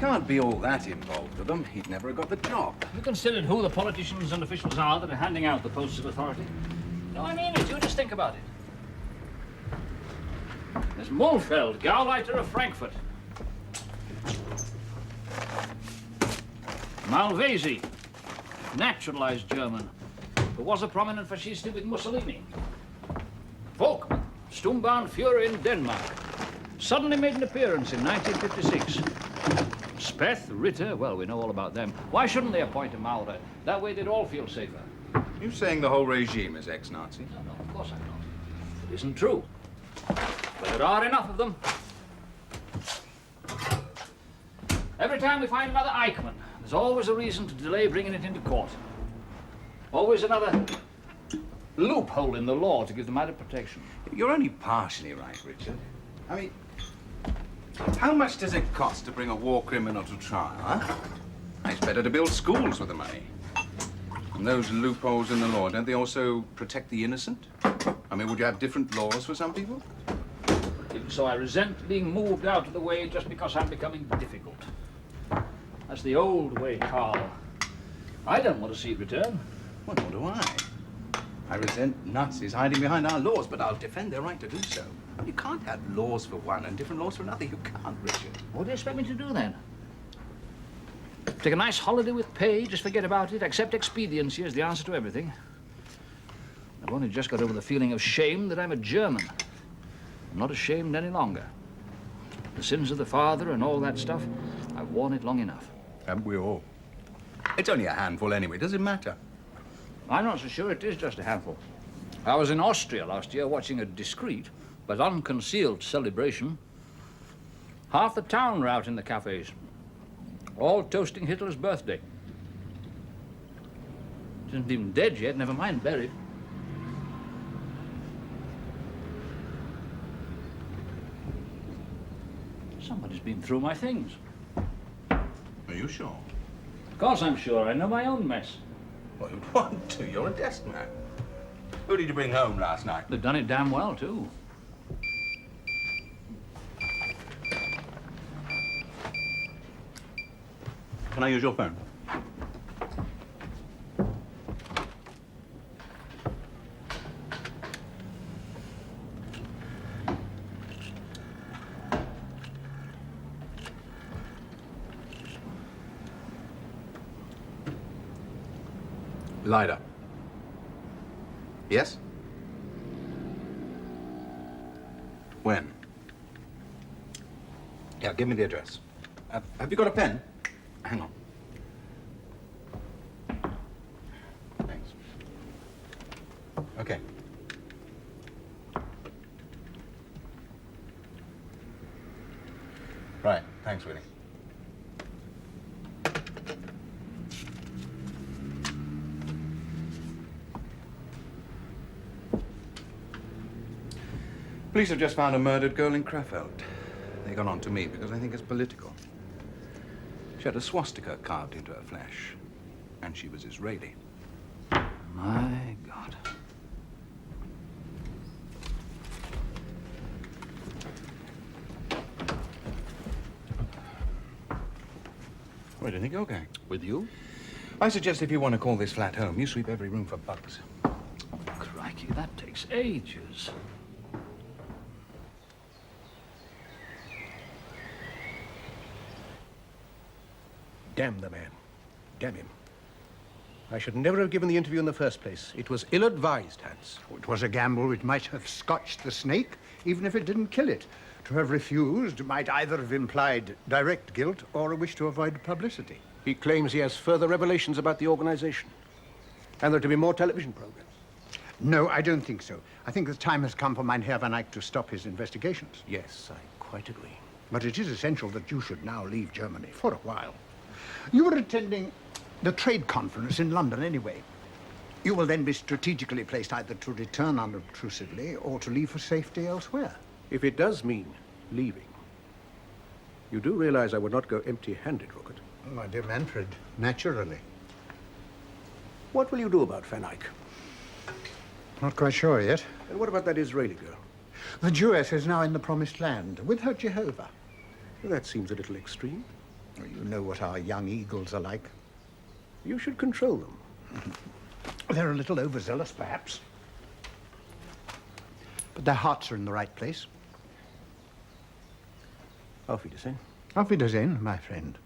can't be all that involved with them. He'd never have got the job. Have you considered who the politicians and officials are that are handing out the posts of authority? No, I mean it. You just think about it. There's Mulfeld, Gauleiter of Frankfurt. Malvesi, naturalized German, who was a prominent fascist with Mussolini. Volkmann, Sturmbannführer in Denmark, suddenly made an appearance in 1956. Speth, Ritter, well, we know all about them. Why shouldn't they appoint a Maurer? That way they'd all feel safer. You saying the whole regime is ex-Nazi? No, of course I'm not. It isn't true. But there are enough of them. Every time we find another Eichmann, there's always a reason to delay bringing it into court. Always another loophole in the law to give them added protection. You're only partially right, Richard. I mean, how much does it cost to bring a war criminal to trial, huh? It's better to build schools with the money. And those loopholes in the law, don't they also protect the innocent? I mean, would you have different laws for some people? Even so, I resent being moved out of the way just because I'm becoming difficult. That's the old way, Carl. I don't want to see it return. Well, nor do I. I resent Nazis hiding behind our laws, but I'll defend their right to do so. You can't have laws for one and different laws for another. You can't, Richard. What do you expect me to do, then? Take a nice holiday with pay, just forget about it, accept expediency as the answer to everything. I've only just got over the feeling of shame that I'm a German. I'm not ashamed any longer. The sins of the father and all that stuff, I've worn it long enough. Haven't we all? It's only a handful anyway. Does it matter? I'm not so sure it is just a handful. I was in Austria last year watching a discreet but unconcealed celebration. Half the town were out in the cafes, all toasting Hitler's birthday. He isn't even dead yet, never mind buried. Somebody's been through my things. Are you sure? Of course I'm sure. I know my own mess. Well, you'd want to. You're a desk man. Who did you bring home last night? They've done it damn well, too. Can I use your phone? Lida. Yes? When? Yeah, give me the address. Have you got a pen? Hang on. Thanks. Okay. Right. Thanks, Willie. Police have just found a murdered girl in Krefeld. They got on to me because I think it's political. She had a swastika carved into her flesh, and she was Israeli. My God. Where do you think you're going? With you? I suggest if you want to call this flat home, you sweep every room for bugs. Oh, crikey, that takes ages. Damn the man. Damn him. I should never have given the interview in the first place. It was ill-advised, Hans. It was a gamble which might have scotched the snake, even if it didn't kill it. To have refused might either have implied direct guilt or a wish to avoid publicity. He claims he has further revelations about the organization. And there are to be more television programs. No, I don't think so. I think the time has come for Mynheer van Eyck to stop his investigations. Yes, I quite agree. But it is essential that you should now leave Germany for a while. You were attending the trade conference in London anyway. You will then be strategically placed either to return unobtrusively or to leave for safety elsewhere. If it does mean leaving, you do realize I would not go empty-handed, Rupert. Oh, my dear Manfred, naturally. What will you do about Van Eyck? Not quite sure yet. And what about that Israeli girl? The Jewess is now in the Promised Land with her Jehovah. Well, that seems a little extreme. Well, you know what our young eagles are like. You should control them. They're a little overzealous, perhaps. But their hearts are in the right place. Auf Wiedersehen. Auf Wiedersehen, my friend.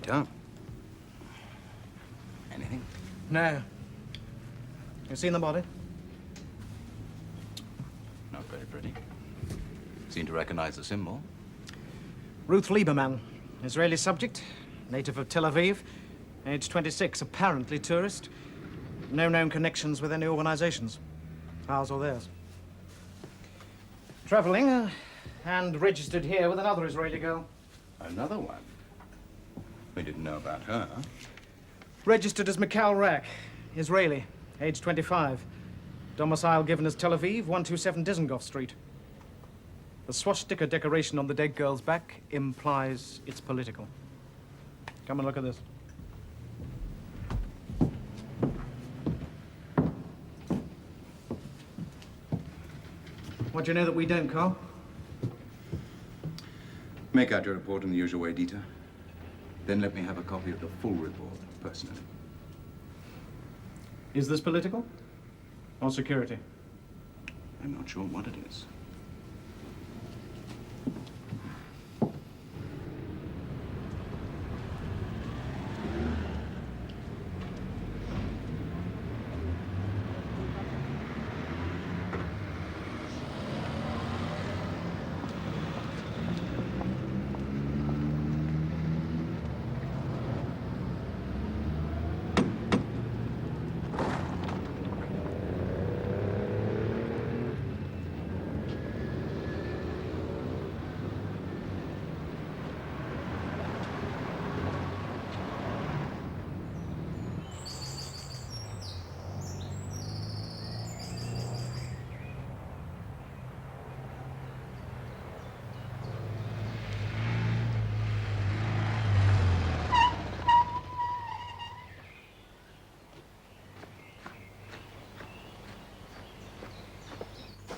Dieter? Anything? No. You seen the body? Not very pretty. Seem to recognize the symbol. Ruth Lieberman, Israeli subject, native of Tel Aviv, age 26, apparently tourist. No known connections with any organizations, ours or theirs. Traveling and registered here with another Israeli girl. Another one? We didn't know about her. Registered as Mikhail Rak, Israeli, age 25. Domicile given as Tel Aviv, 127 Dizengoff Street. The swastika decoration on the dead girl's back implies it's political. Come and look at this. What do you know that we don't, Carl? Make out your report in the usual way, Dieter. Then let me have a copy of the full report, personally. Is this political? Or security? I'm not sure what it is.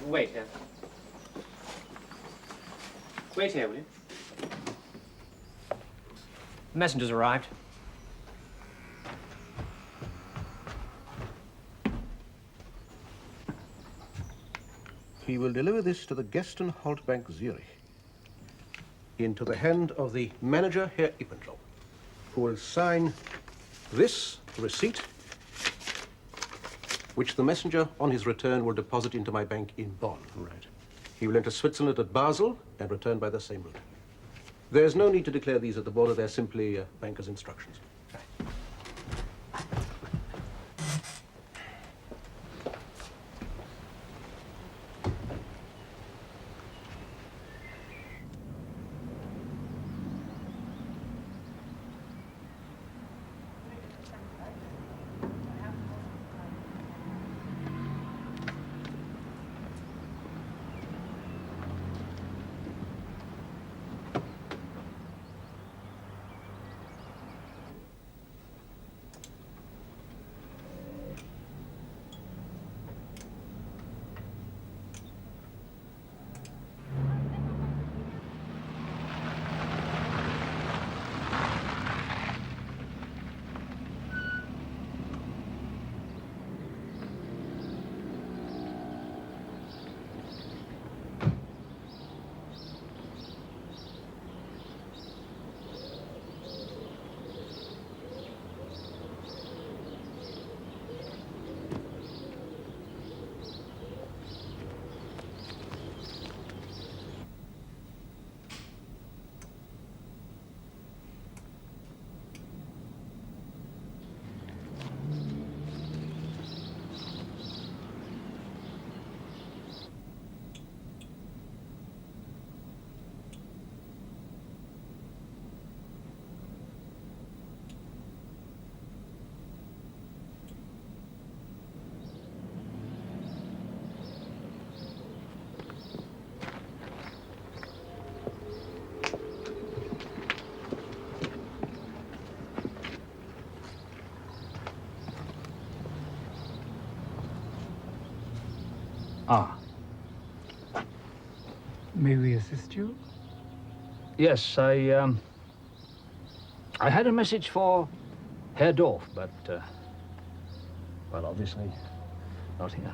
Wait here. Wait here, will you? Messenger's arrived. He will deliver this to the Geston Haltbank Zurich. Into the hand of the manager, Herr Ippenthal, who will sign this receipt, which the messenger on his return will deposit into my bank in Bonn. Right. He will enter Switzerland at Basel and return by the same route. There's no need to declare these at the border. They're simply banker's instructions. Ah, May we assist you? yes, I had a message for Herr Dorf, but, well, obviously not here.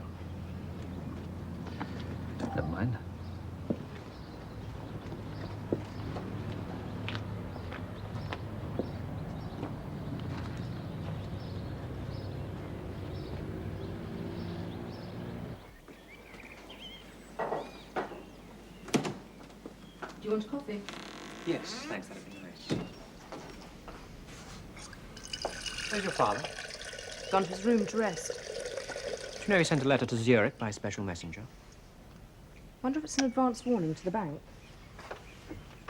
Never mind. Do you want coffee? Yes, thanks, that'd be nice. Where's your father? Gone to his room to rest. Do you know he sent a letter to Zurich by special messenger? Wonder if it's an advance warning to the bank.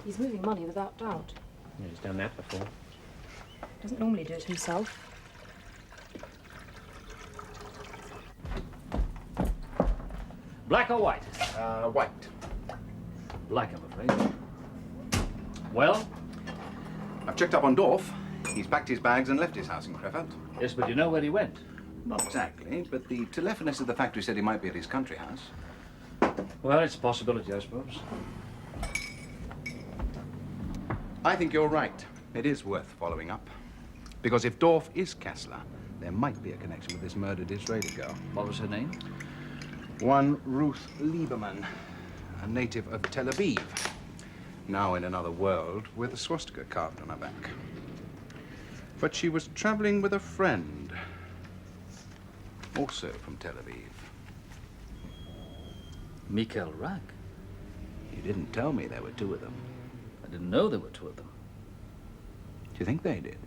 He's moving money without doubt. Yeah, he's done that before. Doesn't normally do it himself. Black or white? White. Black, I'm afraid. Well? I've checked up on Dorf. He's packed his bags and left his house in Krefeld. Yes, but you know where he went. Not exactly, but the telephonist at the factory said he might be at his country house. Well, it's a possibility, I suppose. I think you're right. It is worth following up. Because if Dorf is Kessler, there might be a connection with this murdered Israeli girl. What was her name? One Ruth Lieberman, a native of Tel Aviv. Now in another world with a swastika carved on her back. But she was traveling with a friend, also from Tel Aviv. Michael Rack. You didn't tell me there were two of them. I didn't know there were two of them. Do you think they did?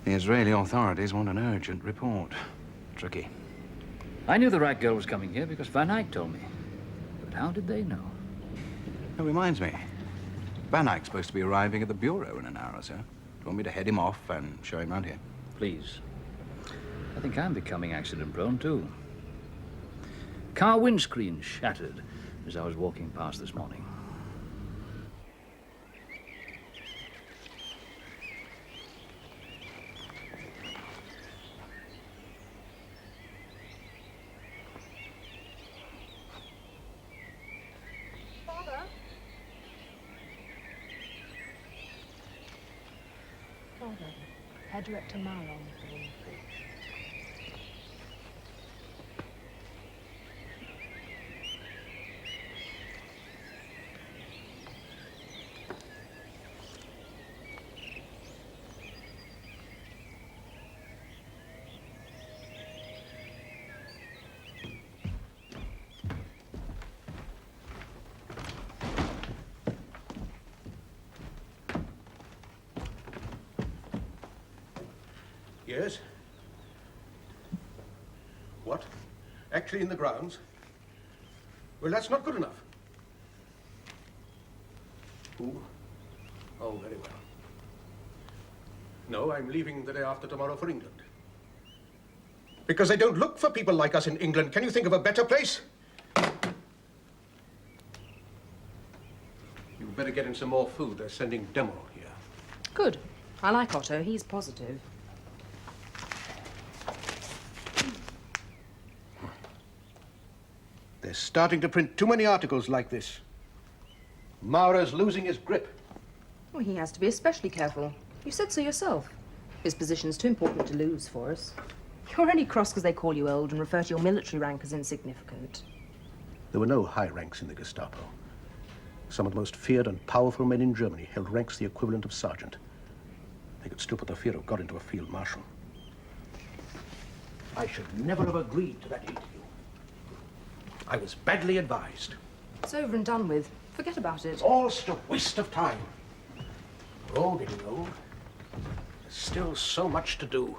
The Israeli authorities want an urgent report. Tricky. I knew the Rack girl was coming here because Van Eyck told me. But how did they know? That reminds me. Van Eyck's supposed to be arriving at the bureau in an hour or so. Do you want me to head him off and show him around here? Please. I think I'm becoming accident-prone, too. Car windscreen shattered as I was walking past this morning. Herr Director Maron. Yes? What? Actually in the grounds? Well, that's not good enough. Who? Oh, very well. No, I'm leaving the day after tomorrow for England. Because they don't look for people like us in England. Can you think of a better place? You'd better get in some more food. They're sending Demo here. Good. I like Otto. He's positive. They're starting to print too many articles like this. Mauer's losing his grip. Well, he has to be especially careful. You said so yourself. His position's too important to lose for us. You're only cross because they call you old and refer to your military rank as insignificant. There were no high ranks in the Gestapo. Some of the most feared and powerful men in Germany held ranks the equivalent of sergeant. They could still put the fear of God into a field marshal. I should never have agreed to that interview. I was badly advised. It's over and done with. Forget about it. All such a waste of time. We're all getting old. There's still so much to do.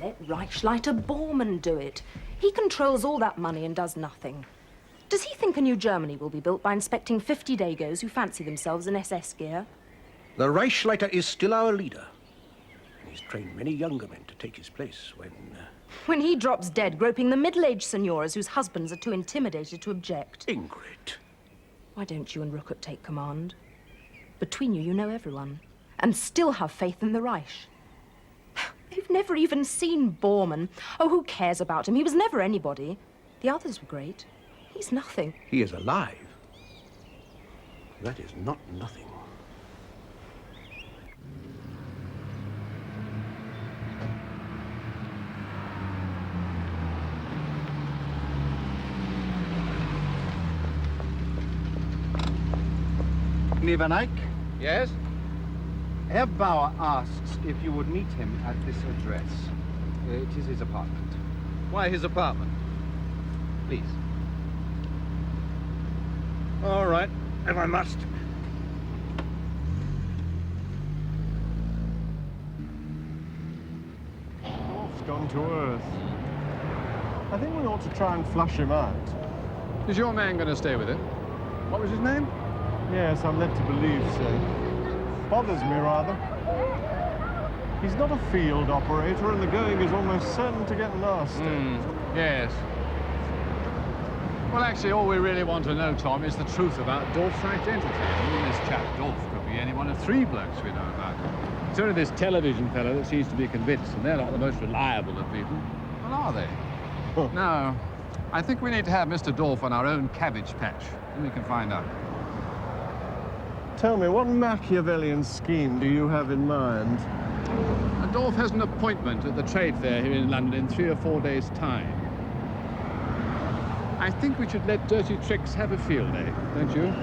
Let Reichsleiter Bormann do it. He controls all that money and does nothing. Does he think a new Germany will be built by inspecting 50 Dagos who fancy themselves in SS gear? The Reichsleiter is still our leader. He's trained many younger men to take his place When he drops dead, groping the middle-aged senoras whose husbands are too intimidated to object. Ingrid. Why don't you and Rookert take command? Between you, you know everyone. And still have faith in the Reich. You've never even seen Borman. Oh, who cares about him? He was never anybody. The others were great. He's nothing. He is alive. That is not nothing. Van Eyck, Yes? Herr Bauer asks if you would meet him at this address. It is his apartment. Why his apartment? Please. All right, if I must. Dolph's gone to Earth. I think we ought to try and flush him out. Is your man going to stay with him? What was his name? Yes, I'm led to believe so. Bothers me rather. He's not a field operator, and the going is almost certain to get nasty. Yes. Well, actually, all we really want to know, Tom, is the truth about Dolph's identity. I mean, this chap Dolph could be any one of 3 blokes we know about. It's only this television fellow that seems to be convinced, and they're not the most reliable of people. Well, are they? No. I think we need to have Mr. Dolph on our own cabbage patch, and we can find out. Tell me, what Machiavellian scheme do you have in mind? Dolph has an appointment at the trade fair here in London in 3 or 4 days' time. I think we should let Dirty Tricks have a field day, don't you?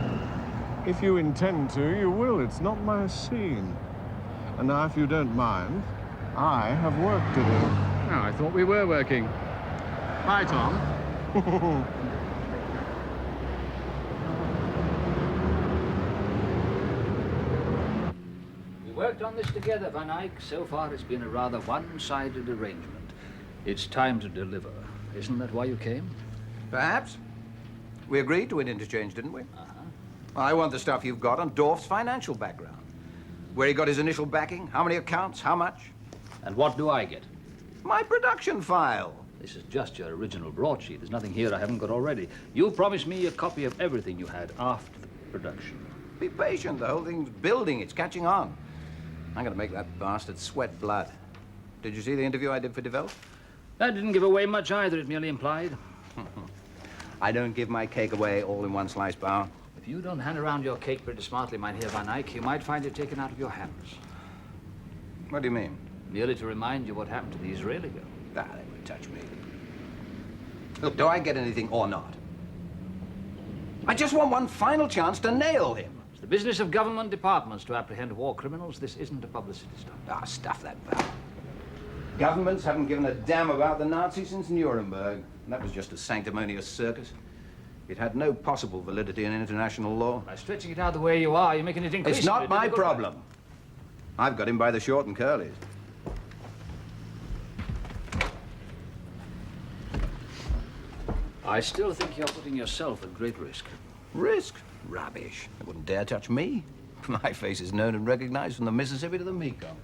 If you intend to, you will. It's not my scene. And now, if you don't mind, I have work to do. Oh, I thought we were working. Bye, Tom. We worked on this together, Van Eyck. So far, it's been a rather one-sided arrangement. It's time to deliver. Isn't that why you came? Perhaps. We agreed to an interchange, didn't we? I want the stuff you've got on Dorf's financial background. Where he got his initial backing, how many accounts, how much. And what do I get? My production file. This is just your original broadsheet. There's nothing here I haven't got already. You promised me a copy of everything you had after the production. Be patient, the whole thing's building, it's catching on. I'm gonna make that bastard sweat blood. Did you see the interview I did for Develop? That didn't give away much either, it merely implied. I don't give my cake away all in one slice, Bauer. If you don't hand around your cake pretty smartly, my dear Van Eyck, you might find it taken out of your hands. What do you mean? Merely to remind you what happened to the Israeli girl. Ah, they won't touch me. Look, do I get anything or not? I just want one final chance to nail him. It's the business of government departments to apprehend war criminals. This isn't a publicity stunt. Ah, stuff that, Bauer. Governments haven't given a damn about the Nazis since Nuremberg. And that was just a sanctimonious circus. It had no possible validity in international law. By stretching it out the way you are, you're making it increasingly It's not my difficult. problem. I've got him by the short and curlies. I still think you're putting yourself at great risk. Risk? Rubbish. They wouldn't dare touch me. My face is known and recognized from the Mississippi to the Mekong.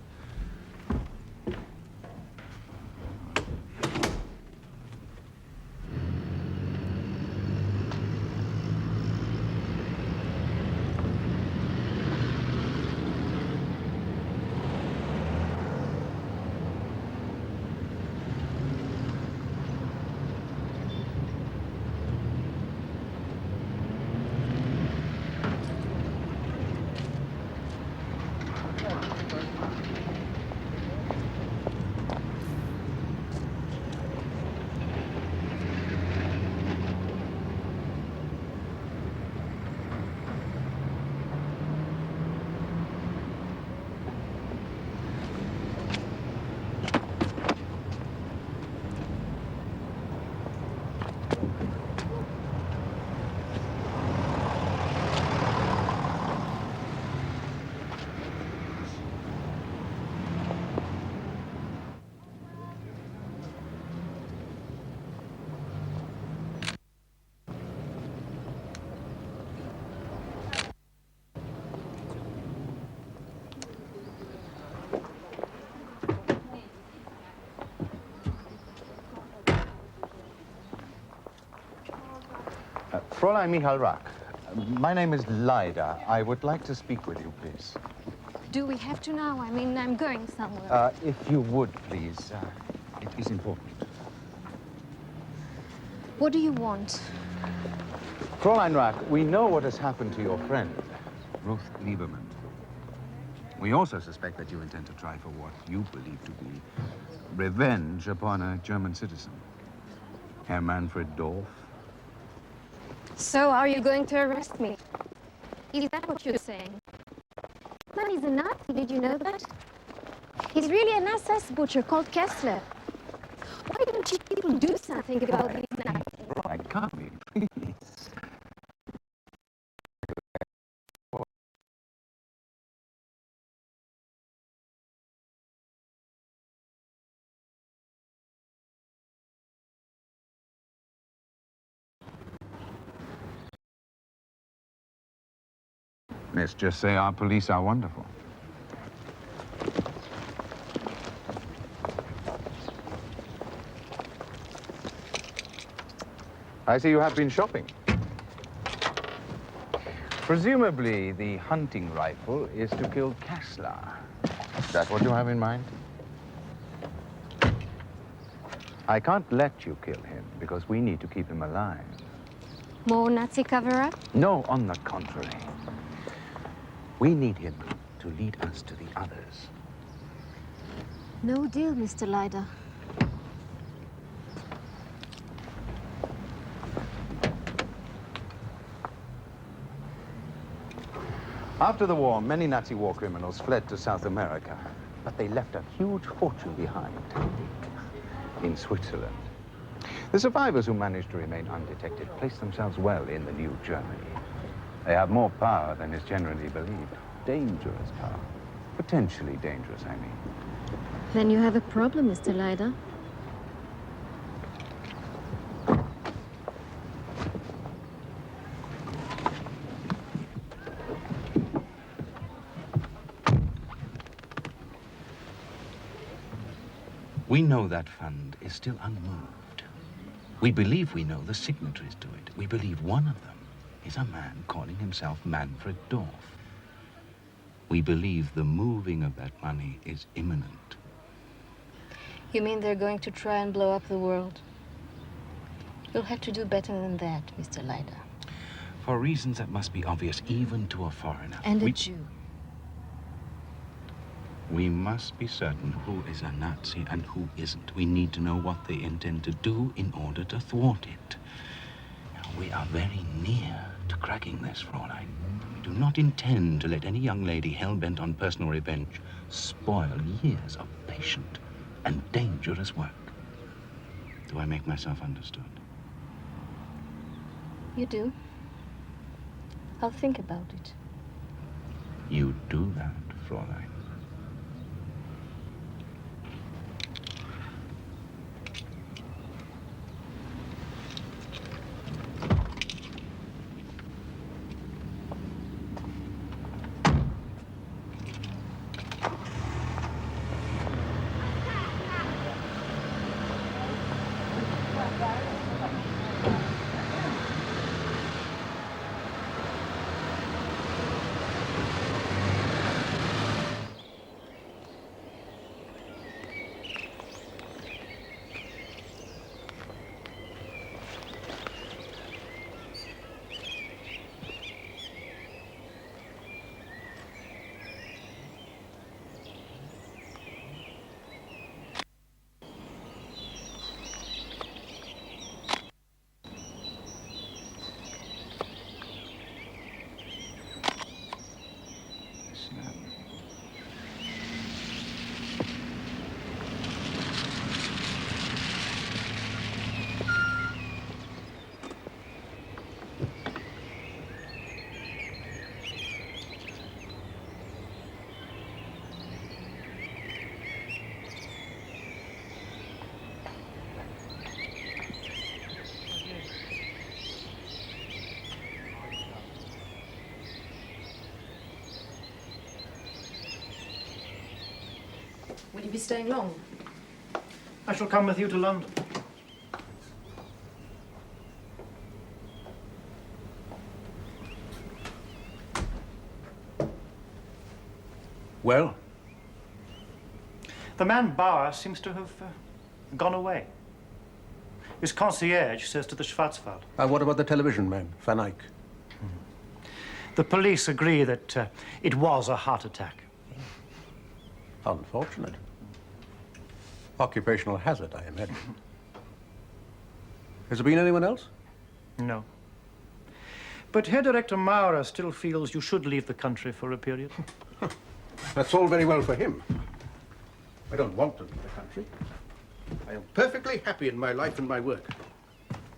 Fräulein Michal Rack, my name is Lyda. I would like to speak with you, please. Do we have to now? I mean, I'm going somewhere. If you would, please. It is important. What do you want? Fräulein Rack, we know what has happened to your friend, Ruth Lieberman. We also suspect that you intend to try for what you believe to be revenge upon a German citizen, Herr Manfred Dorf. So, are you going to arrest me? Is that what you're saying? Man, he's a Nazi, did you know that? He's really an SS butcher called Kessler. Why don't you people do something about these Nazis? I can't be, please. Let's just say our police are wonderful. I see you have been shopping. Presumably, the hunting rifle is to kill Kessler. Is that what you have in mind? I can't let you kill him because we need to keep him alive. More Nazi cover-up? No, on the contrary. We need him to lead us to the others. No deal, Mr. Leider. After the war, many Nazi war criminals fled to South America, but they left a huge fortune behind in Switzerland. The survivors who managed to remain undetected placed themselves well in the new Germany. They have more power than is generally believed. Dangerous power. Potentially dangerous, I mean. Then you have a problem, Mr. Leider. We know that fund is still unmoved. We believe we know the signatories to it. We believe one of them is a man calling himself Manfred Dorf. We believe the moving of that money is imminent. You mean they're going to try and blow up the world? You'll have to do better than that, Mr. Leider. For reasons that must be obvious even to a foreigner. And a Jew. We must be certain who is a Nazi and who isn't. We need to know what they intend to do in order to thwart it. Now, we are very near to cracking this, Fräulein. We do not intend to let any young lady hell-bent on personal revenge spoil years of patient and dangerous work. Do I make myself understood? You do. I'll think about it. You do that, Fräulein. Will you be staying long? I shall come with you to London. Well? The man Bauer seems to have gone away. His concierge says to the Schwarzwald. And what about the television man, Van Eyck? The police agree that it was a heart attack. Unfortunate. Occupational hazard, I imagine. Has there been anyone else? No. But Herr Director Maurer still feels you should leave the country for a period. That's all very well for him. I don't want to leave the country. I am perfectly happy in my life and my work.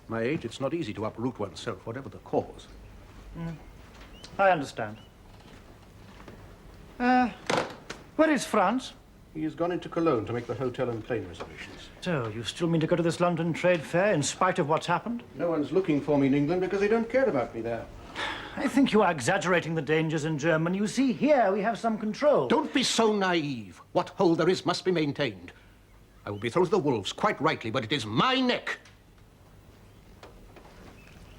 My age, it's not easy to uproot oneself, whatever the cause. I understand. Where is Franz? He has gone into Cologne to make the hotel and plane reservations. So, you still mean to go to this London trade fair in spite of what's happened? No one's looking for me in England because they don't care about me there. I think you are exaggerating the dangers in Germany. You see, here we have some control. Don't be so naive. What hold there is must be maintained. I will be thrown to the wolves, quite rightly, but it is my neck.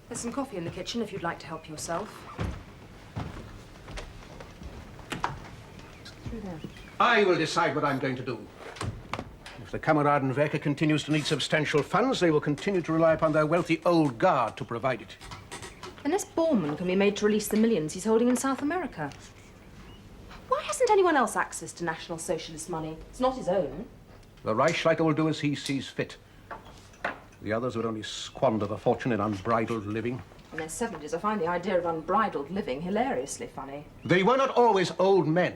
There's some coffee in the kitchen if you'd like to help yourself. Through there. I will decide what I'm going to do. If the Kameradenwerke continues to need substantial funds, they will continue to rely upon their wealthy old guard to provide it. Unless Bormann can be made to release the millions he's holding in South America. Why hasn't anyone else access to National Socialist money? It's not his own. The Reichsleiter will do as he sees fit. The others would only squander the fortune in unbridled living. In their 70s, I find the idea of unbridled living hilariously funny. They were not always old men.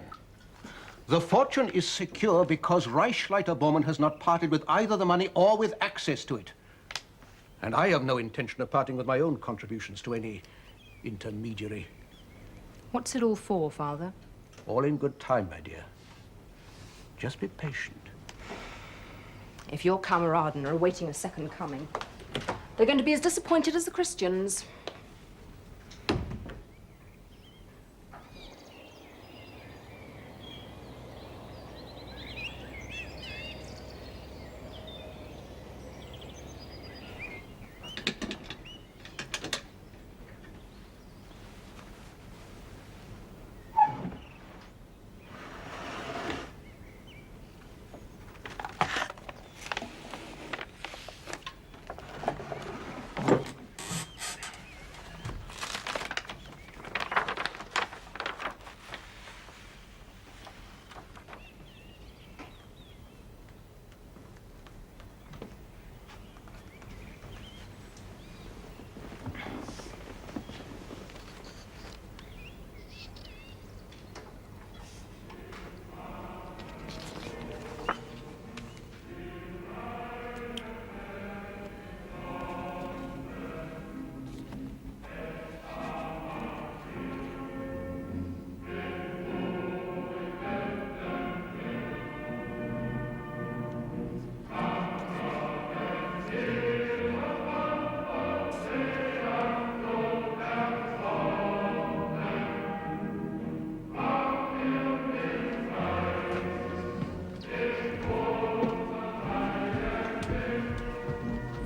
The fortune is secure because Reichsleiter Bormann has not parted with either the money or with access to it. And I have no intention of parting with my own contributions to any intermediary. What's it all for, Father? All in good time, my dear. Just be patient. If your Kameraden are awaiting a second coming, they're going to be as disappointed as the Christians.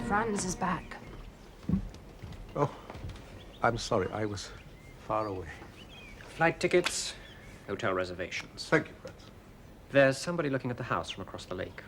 Franz is back. Oh, I'm sorry. I was far away. Flight tickets, hotel reservations. Thank you, Franz. There's somebody looking at the house from across the lake.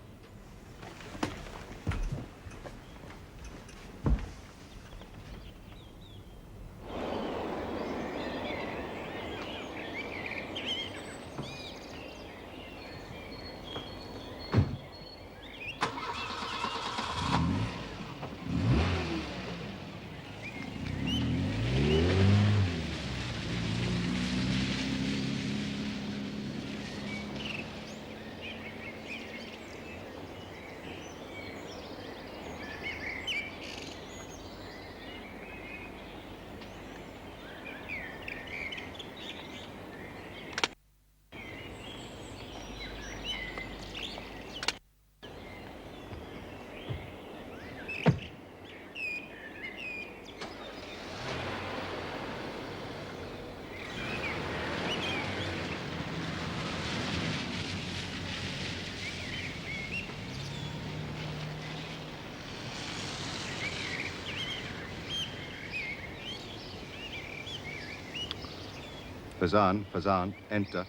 Fazan, enter.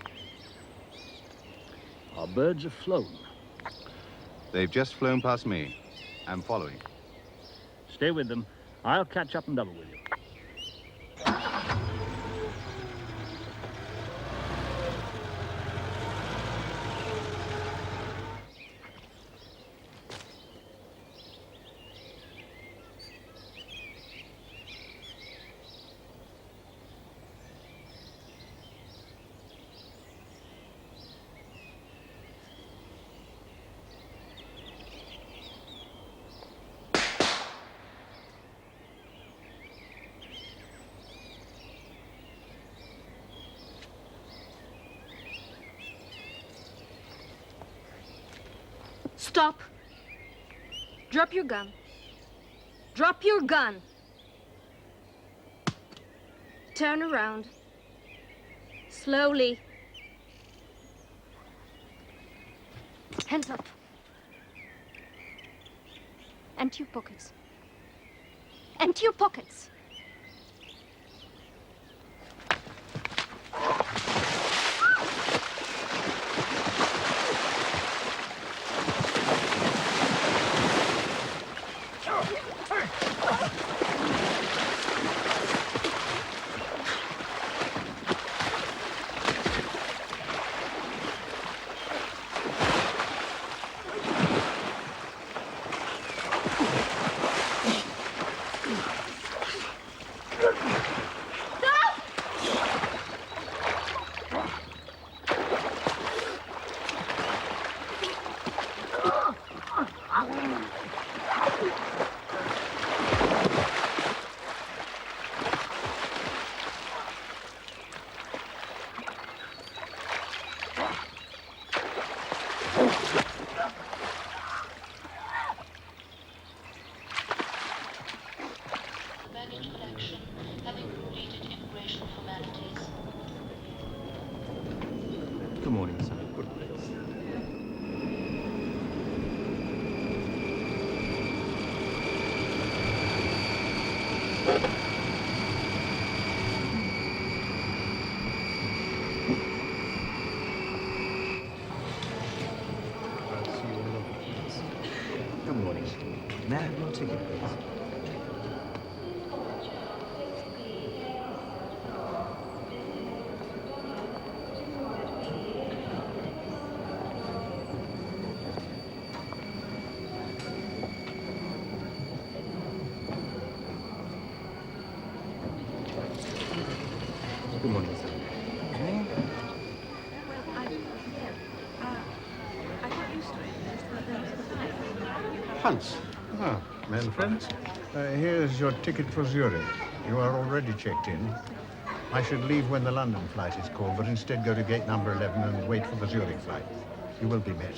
Our birds have flown. They've just flown past me. I'm following. Stay with them. I'll catch up and double with you. Stop. Drop your gun. Drop your gun. Turn around. Slowly. Hands up. Empty your pockets. Empty your pockets. Good morning, sir. Good place. Good morning. May I have your ticket, please? Good morning, sir. Hans. Ah, men friends. Here's your ticket for Zurich. You are already checked in. I should leave when the London flight is called, but instead go to gate number 11 and wait for the Zurich flight. You will be met.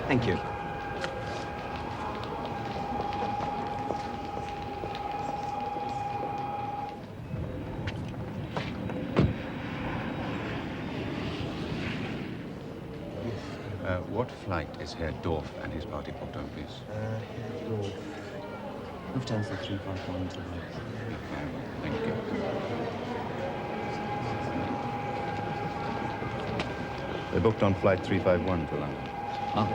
Thank you. What flight is Herr Dorf and his party booked on, please? Lufthansa 351 to Thank you. They're booked on flight 351 to London. Ah.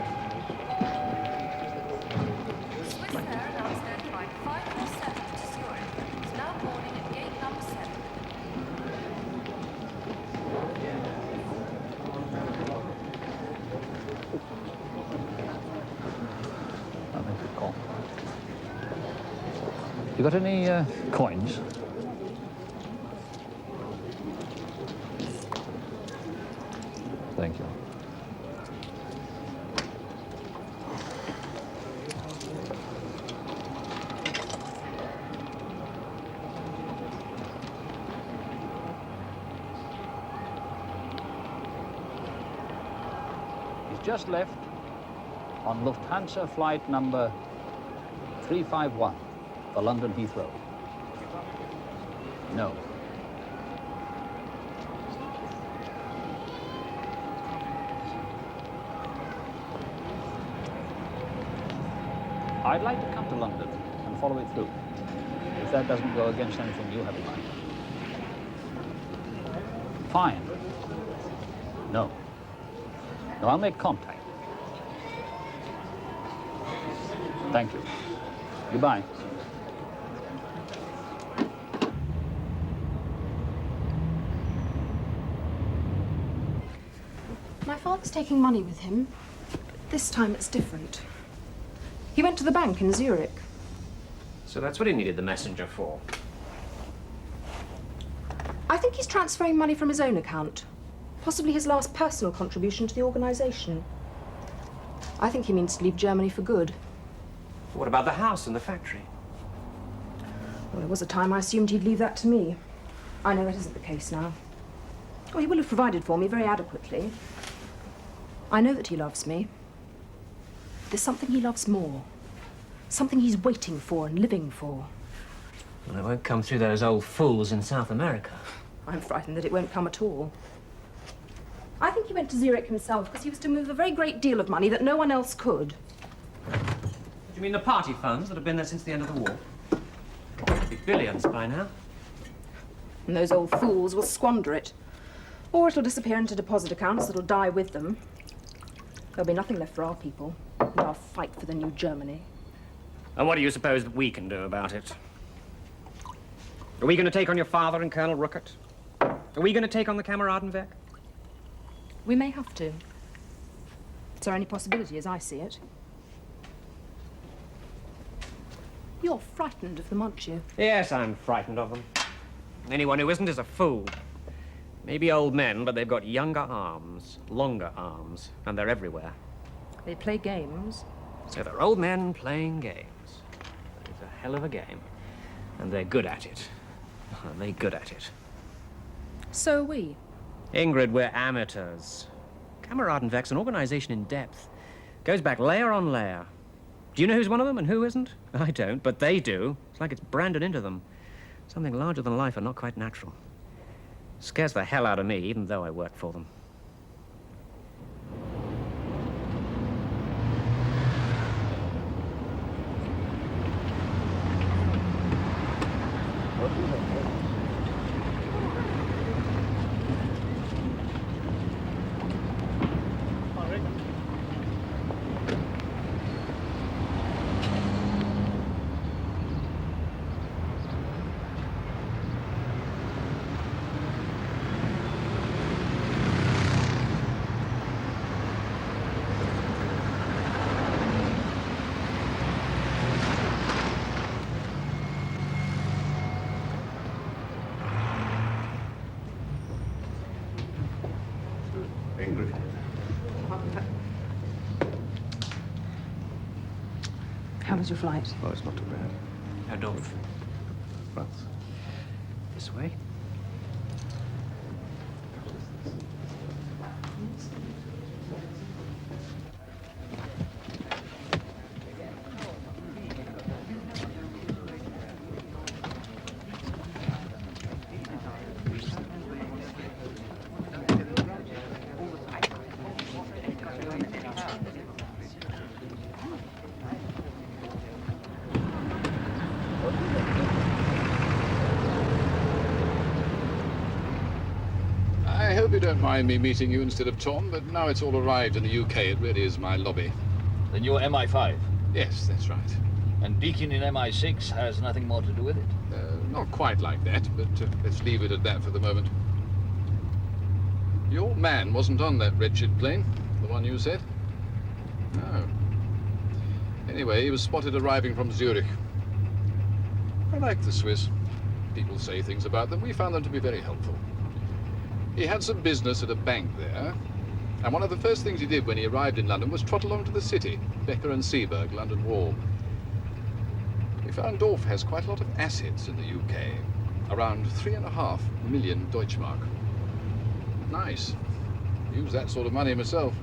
Swiss Air announced their flight 547 to Zurich is now boarding at gate number 7. You got any coins? Thank you. He's just left on Lufthansa flight number 351 for London Heathrow. No. I'd like to come to London and follow it through, if that doesn't go against anything you have in mind. Fine. No. No, I'll make contact. Thank you. Goodbye. My father's taking money with him. This time it's different. He went to the bank in Zurich. So that's what he needed the messenger for. I think he's transferring money from his own account. Possibly his last personal contribution to the organization. I think he means to leave Germany for good. What about the house and the factory? Well, there was a time I assumed he'd leave that to me. I know that isn't the case now. Well, he will have provided for me very adequately. I know that he loves me. There's something he loves more. Something he's waiting for and living for. Well, it won't come through those old fools in South America. I'm frightened that it won't come at all. I think he went to Zurich himself because he was to move a very great deal of money that no one else could. Do you mean the party funds that have been there since the end of the war? It'll be billions by now. And those old fools will squander it. Or it'll disappear into deposit accounts that'll die with them. There'll be nothing left for our people, and our fight for the new Germany. And what do you suppose that we can do about it? Are we going to take on your father and Colonel Ruckert? Are we going to take on the Kameradenwerk? We may have to. It's our only possibility, as I see it. You're frightened of them, aren't you? Yes, I'm frightened of them. Anyone who isn't is a fool. Maybe old men, but they've got younger arms, longer arms, and they're everywhere. They play games. So they're old men playing games. It's a hell of a game. And they're good at it. They're good at it. So are we. Ingrid, we're amateurs. Kameradenwerk's an organization in depth. Goes back layer on layer. Do you know who's one of them and who isn't? I don't, but they do. It's like it's branded into them. Something larger than life and not quite natural. Scares the hell out of me, even though I work for them. Ingrid. How was your flight? Oh, it's not too bad. Herr Dorf. France. This way. I hope you don't mind me meeting you instead of Tom, but now it's all arrived in the UK, it really is my lobby. Then you're MI5? Yes, that's right. And Deakin in MI6 has nothing more to do with it? Not quite like that, but let's leave it at that for the moment. Your man wasn't on that wretched plane, the one you said? No. Anyway, he was spotted arriving from Zurich. I like the Swiss. People say things about them. We found them to be very helpful. He had some business at a bank there, and one of the first things he did when he arrived in London was trot along to the city, Becker and Seaburg, London Wall. We found Dorf has quite a lot of assets in the UK, around 3.5 million Deutschmark. Nice. Use that sort of money myself.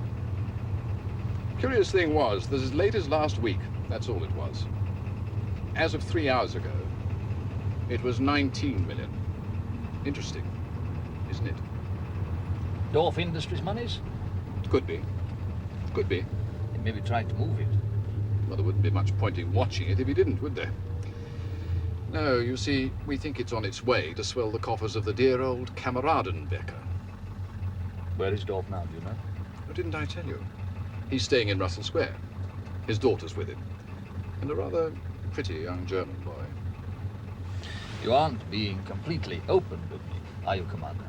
Curious thing was that as late as last week, that's all it was. As of 3 hours ago, it was 19 million. Interesting, isn't it? Dorf Industries monies? Could be. Could be. They maybe tried to move it. Well, there wouldn't be much point in watching it if he didn't, would there? No, you see, we think it's on its way to swell the coffers of the dear old Kameradenwerk. Where is Dorf now, do you know? Oh, didn't I tell you? He's staying in Russell Square. His daughter's with him. And a rather pretty young German boy. You aren't being completely open with me, are you, Commander?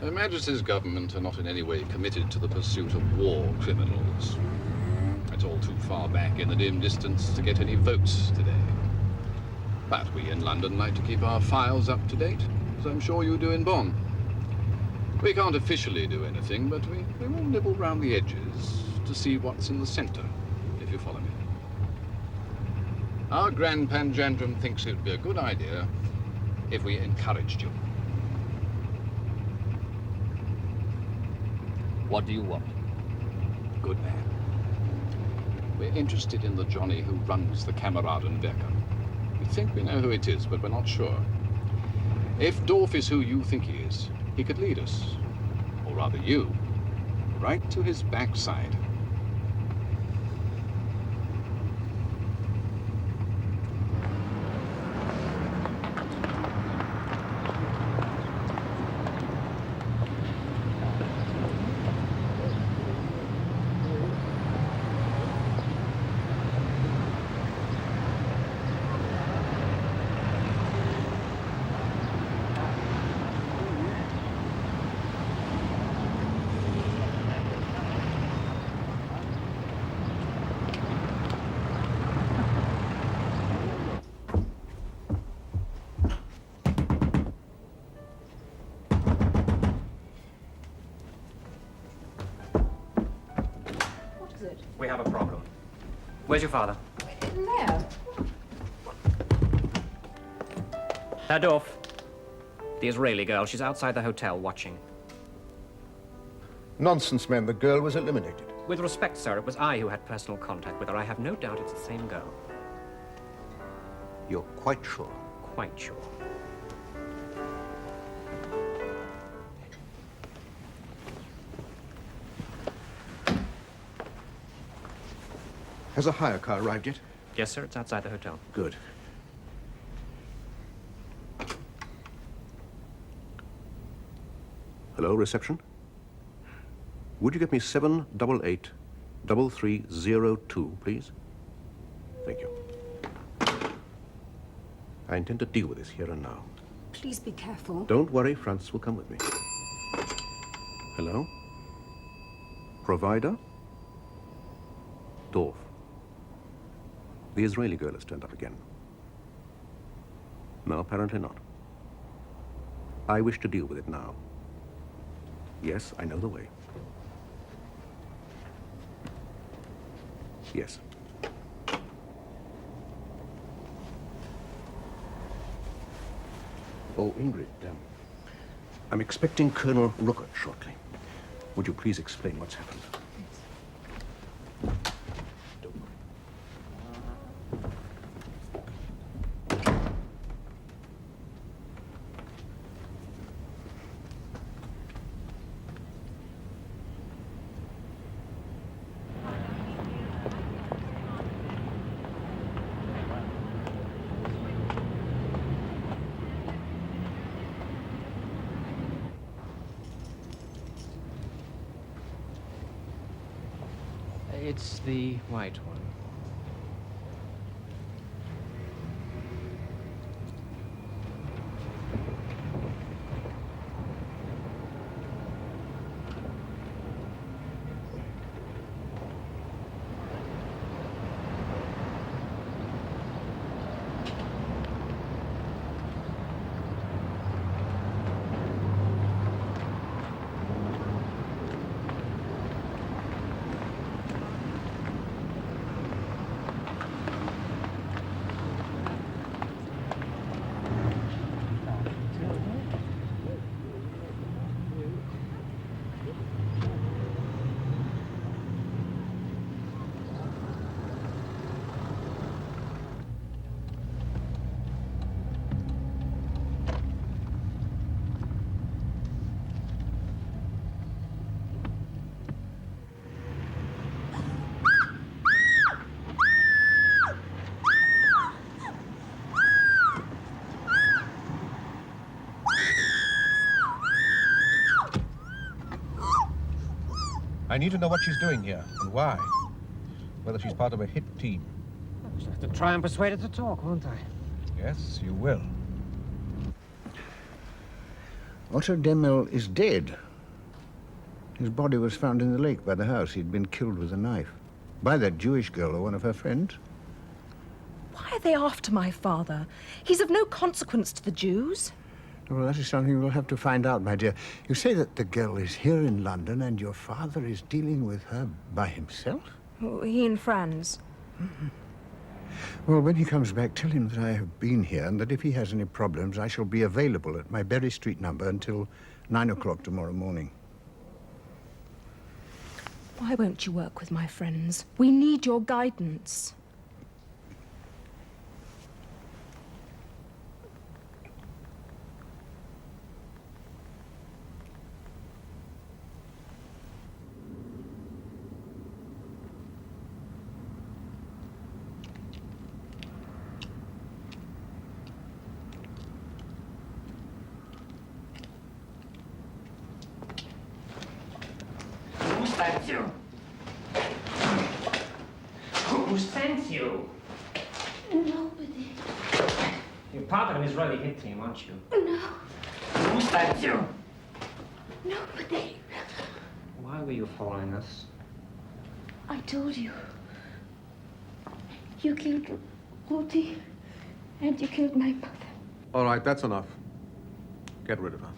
Her Majesty's government are not in any way committed to the pursuit of war criminals. It's all too far back in the dim distance to get any votes today. But we in London like to keep our files up to date, as I'm sure you do in Bonn. We can't officially do anything, but we will nibble round the edges to see what's in the centre, if you follow me. Our Grand Panjandrum thinks it would be a good idea if we encouraged you. What do you want? Good man. We're interested in the Johnny who runs the Kameradenwerker. We think we know who it is, but we're not sure. If Dorf is who you think he is, he could lead us, or rather you, right to his backside. We have a problem. Where's your father? In there. Herr Dorf. The Israeli girl. She's outside the hotel watching. Nonsense, men. The girl was eliminated. With respect, sir, it was I who had personal contact with her. I have no doubt it's the same girl. You're quite sure? Quite sure. Has a hire car arrived yet? Yes, sir. It's outside the hotel. Good. Hello, reception? Would you get me 788-3302, please? Thank you. I intend to deal with this here and now. Please be careful. Don't worry, Francis will come with me. Hello? Provider? Dorf. The Israeli girl has turned up again. No, apparently not. I wish to deal with it now. Yes, I know the way. Yes. Oh, Ingrid, I'm expecting Colonel Ruckert shortly. Would you please explain what's happened? It's the white one. I need to know what she's doing here and why. Whether she's part of a hit team. I'll just have to try and persuade her to talk, won't I? Yes, you will. Otto Demel is dead. His body was found in the lake by the house. He'd been killed with a knife. By that Jewish girl or one of her friends. Why are they after my father? He's of no consequence to the Jews. Well, that is something we'll have to find out, my dear. You say that the girl is here in London and your father is dealing with her by himself? Oh, he and friends. Well, when he comes back, tell him that I have been here and that if he has any problems, I shall be available at my Berry Street number until 9 o'clock tomorrow morning. Why won't you work with my friends? We need your guidance. Who sent you? Who sent you? Nobody. You're part of an Israeli hit team, aren't you? No. Who sent you? Nobody. Why were you following us? I told you. You killed Ruthie, and you killed my mother. All right, that's enough. Get rid of her.